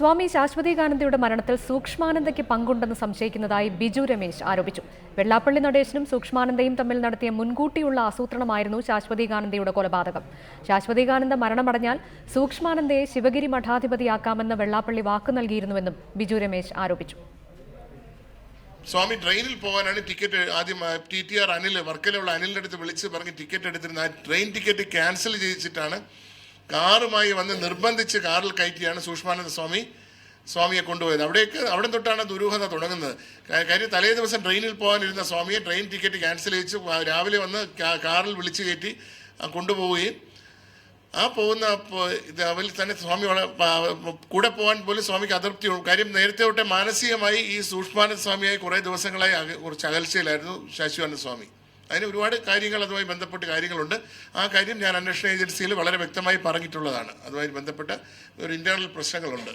സ്വാമി ശാശ്വതീകാനന്ദയുടെ മരണത്തിൽ സൂക്ഷ്മാനന്ദയ്ക്ക് പങ്കുണ്ടെന്ന് സംശയിക്കുന്നതായി ബിജു രമേശ് ആരോപിച്ചു. വെള്ളാപ്പള്ളി നടേശനും സൂക്ഷ്മാനന്ദയും തമ്മിൽ നടത്തിയ മുൻകൂട്ടിയുള്ള ആസൂത്രണമായിരുന്നു ശാശ്വതീകാനന്ദയുടെ കൊലപാതകം. ശാശ്വതീകാനന്ദ മരണമടഞ്ഞാൽ സൂക്ഷ്മാനന്ദയെ ശിവഗിരി മഠാധിപതിയാക്കാമെന്ന് വെള്ളാപ്പള്ളി വാക്കു നൽകിയിരുന്നുവെന്നും ബിജു രമേശ് ആരോപിച്ചു. സ്വാമി ട്രെയിനിൽ പോകാനാണ് ടിക്കറ്റ് ആദ്യം TTR അനിൽ വർക്കലുള്ള അനിലിൻ്റെ അടുത്ത് വിളിച്ച് പറഞ്ഞ് ടിക്കറ്റ് എടുത്തിരുന്ന ആ ട്രെയിൻ ടിക്കറ്റ് ക്യാൻസൽ ചെയ്യിച്ചിട്ടാണ് കാറുമായി വന്ന് നിർബന്ധിച്ച് കാറിൽ കയറ്റിയാണ് സൂക്ഷ്മാനന്ദ സ്വാമിയെ കൊണ്ടുപോയത്. അവിടെ തൊട്ടാണ് ദുരൂഹത തുടങ്ങുന്നത്. കാര്യം തലേ ദിവസം ട്രെയിനിൽ പോകാനിരുന്ന സ്വാമിയെ ട്രെയിൻ ടിക്കറ്റ് ക്യാൻസൽ ചെയ്യിച്ച് രാവിലെ വന്ന് കാറിൽ വിളിച്ച് കയറ്റി കൊണ്ടുപോവുകയും ആ പോകുന്ന അവരിൽ തന്നെ സ്വാമി കൂടെ പോകാൻ പോലും സ്വാമിക്ക് അതൃപ്തിയുള്ളൂ. കാര്യം നേരത്തെ തൊട്ടേ മാനസികമായി ഈ സൂക്ഷ്മാനന്ദ സ്വാമിയായി കുറേ ദിവസങ്ങളായി കുറച്ച് അകൽച്ചയിലായിരുന്നു ശാശ്വതാനന്ദ സ്വാമി. അതിന് ഒരുപാട് കാര്യങ്ങൾ അതുമായി ബന്ധപ്പെട്ട് കാര്യങ്ങളുണ്ട്. ആ കാര്യം ഞാൻ അന്വേഷണ ഏജൻസിയിൽ വളരെ വ്യക്തമായി പറഞ്ഞിട്ടുള്ളതാണ്. അതുമായി ബന്ധപ്പെട്ട ഒരു ഇൻറ്റേർണൽ പ്രശ്നങ്ങളുണ്ട്.